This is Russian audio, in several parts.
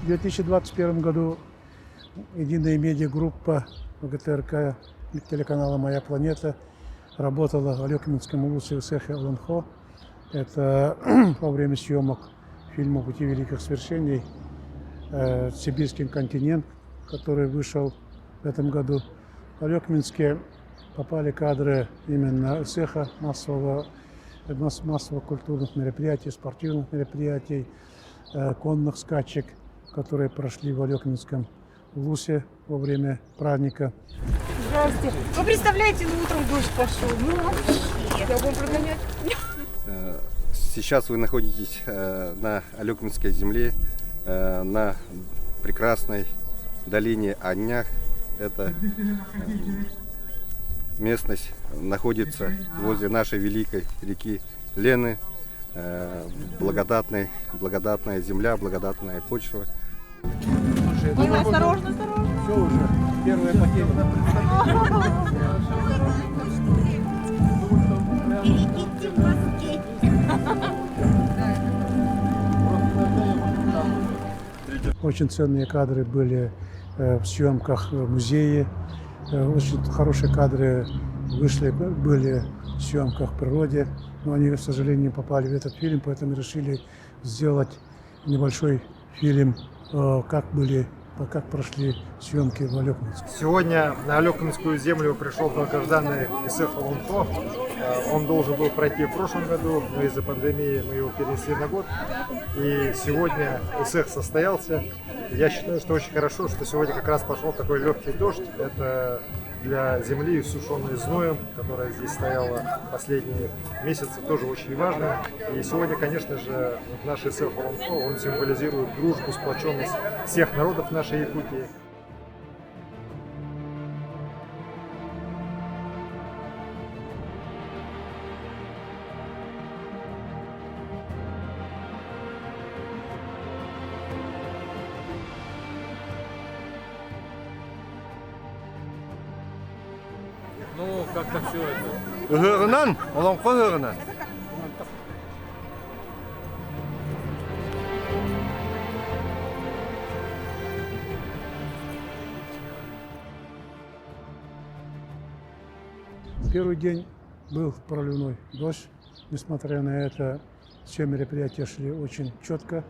В 2021 году единая медиагруппа ГТРК телеканала «Моя планета» работала в Алекминском улусе Усехе Аланхо. Это во время съемок фильма «Пути великих свершений» «Сибирский континент», который вышел в этом году. В Алекминске попали кадры именно Усеха, массовых культурных мероприятий, спортивных мероприятий, конных скачек, которые прошли в Алекминском улусе во время праздника. Здравствуйте. Вы представляете, утром дождь пошел. Вообще. Я будем прогонять. Сейчас вы находитесь на Алекминской земле, на прекрасной долине Аннях. Эта местность находится возле нашей великой реки Лены. Благодатная земля, благодатная почва. Осторожно, осторожно. Все уже, первая потеря. Берегите мозги. Очень ценные кадры были в съемках в музее. Очень хорошие кадры были в съемках в природе. Но они, к сожалению, не попали в этот фильм, поэтому решили сделать небольшой фильм, как прошли съемки в Алекминске. Сегодня на Алекминскую землю пришел долгожданный Усех Аланхо. Он должен был пройти в прошлом году, но из-за пандемии мы его перенесли на год. И сегодня Усех состоялся. Я считаю, что очень хорошо, что сегодня как раз пошел такой легкий дождь. Это для земли, иссушенной зноем, которая здесь стояла последние месяцы, тоже очень важно. И сегодня, конечно же, наш Усех Аланхо, он символизирует дружбу, сплоченность всех народов нашей Якутии. Ну, как-то все это. Первый день был проливной дождь. Несмотря на это, все мероприятия шли очень четко.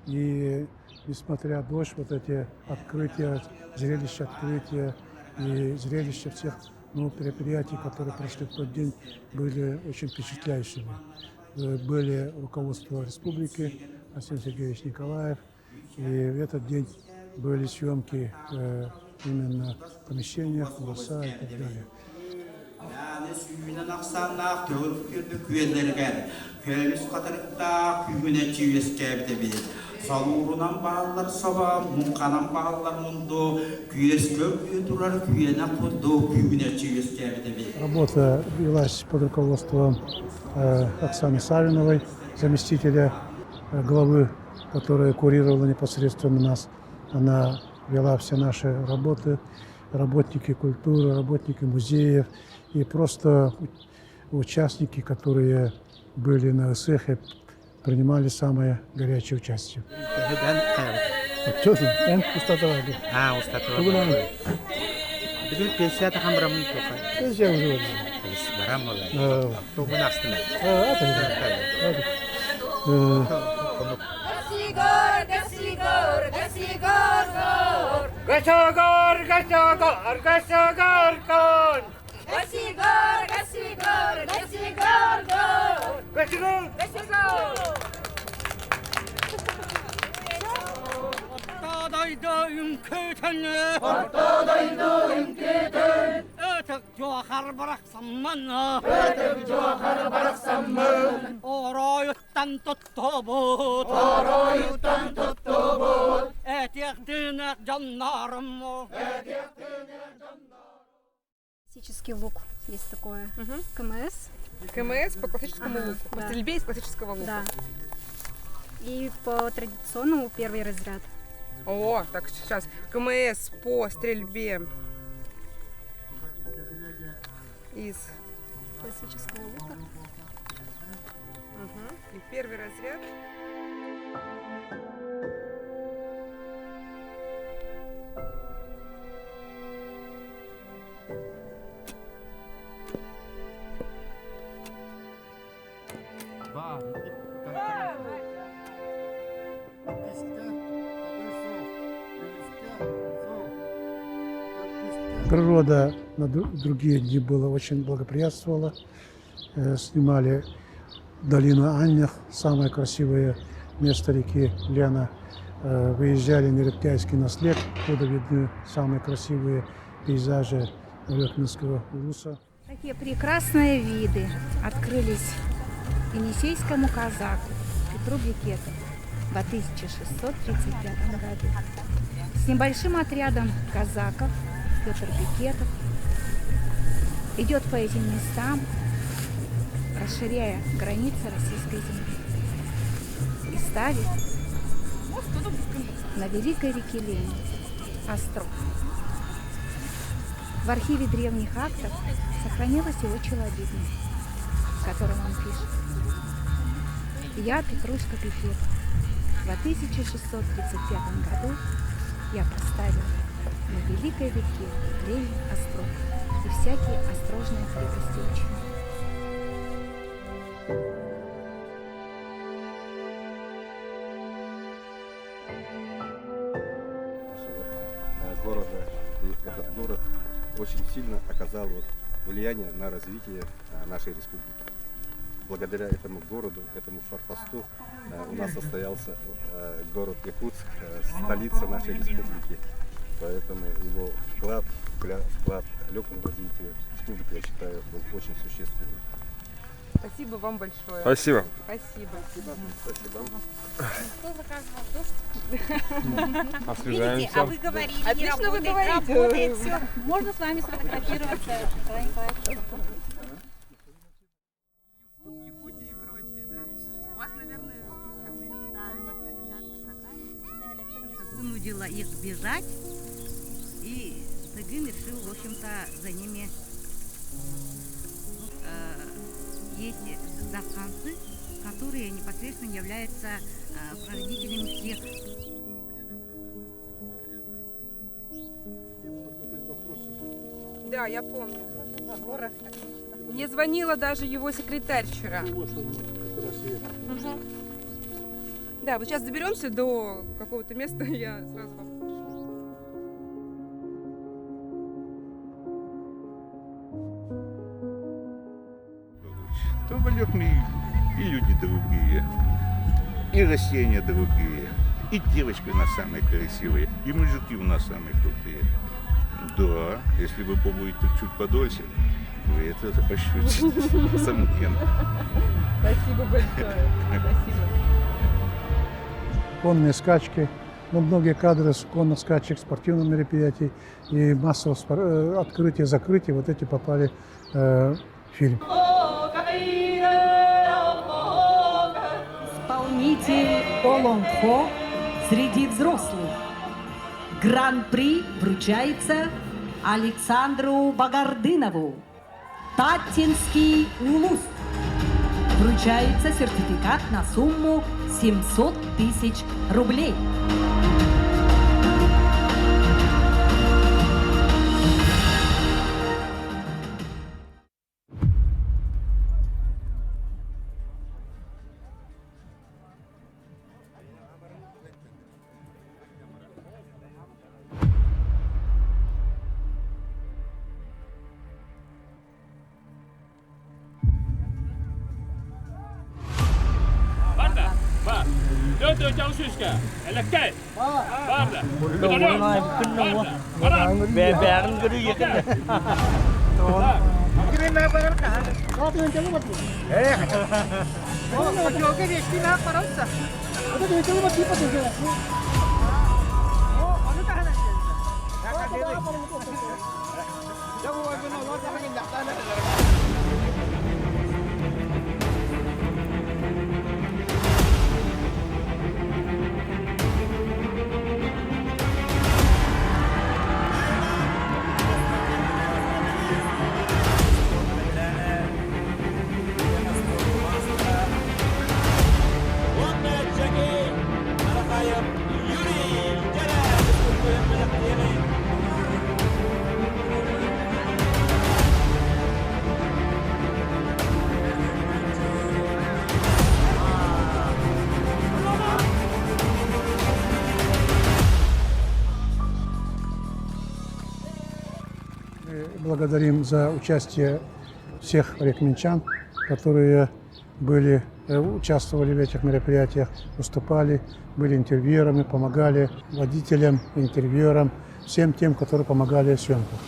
И несмотря на дождь, вот эти открытия, зрелища открытия и зрелища всех мероприятий, которые прошли в тот день, были очень впечатляющими. Были руководство республики, Арсений Сергеевич Николаев. И в этот день были съемки именно в помещениях, в леса и так далее. Работа велась под руководством Оксаны Савиновой, заместителя главы, которая курировала непосредственно нас. Она вела все наши работы, работники культуры, работники музеев и просто участники, которые были на Усехе, принимали самое горячее участие. Классический лук есть такое. КМС. КМС по классическому луку. По Да. стрельбе из классического лука. Да. И по традиционному первый разряд. О, так сейчас. КМС по стрельбе из Классического лука. И первый разряд. Природа на другие дни была очень благоприятствовала. Снимали долину Аннях, самое красивое место реки Лена. Выезжали на Рептяйский наслед, откуда видны самые красивые пейзажи Алекминского улуса. Такие прекрасные виды открылись енисейскому казаку Петру Бекетову в 1635 году. С небольшим отрядом казаков Петр Бекетов идет по этим местам, расширяя границы российской земли, и ставит на великой реке Лени остров. В архиве древних актов сохранилась его челобитня, в котором он пишет: «Я, Петрушка Бекетов, в 1635 году я поставил на великой реке Лени остров и всякие острожные крепости учинил». Города, и этот город очень сильно оказал влияние на развитие нашей республики. Благодаря этому городу, этому форпосту у нас состоялся город Якутск, столица нашей республики. Поэтому его вклад в легком развитии республики, я считаю, был очень существенный. Спасибо вам большое. Спасибо. Спасибо. Спасибо. Кто заказывал дождь? Освежаемся. А вы говорили, не Отлично вы работает, говорите. работает все. Можно с вами сфотографироваться, Николай Николаевич? Вынудила их бежать, и Тыгын решил, в общем-то, за ними есть датханцы, которые непосредственно являются прародителями всех. Да, я помню. Мне звонила даже его секретарь вчера. Да, вот сейчас доберемся до какого-то места, я сразу вам пришлю. То в Алекме и люди другие, и растения другие, и девочки у нас самые красивые, и мужики у нас самые крутые. Да, если вы побудете чуть подольше, вы это ощутите, несомненно. Спасибо большое. Спасибо. Конные скачки, но многие кадры с конных скачек, спортивных мероприятий и массовых открытий, закрытий, вот эти попали в фильм. Исполнитель Олонхо среди взрослых. Гран-при вручается Александру Багардынову. Татинский улус. Вручается сертификат на сумму 700 000 рублей. Döndür çalışışka. Elekte. Vardı. Vardı. Bebeğin gülü yakın. Yuri, jalan. благодарим за участие всех рекменчан, которые участвовали в этих мероприятиях, выступали, были интервьюерами, помогали водителям, интервьюерам, всем тем, которые помогали в съемках.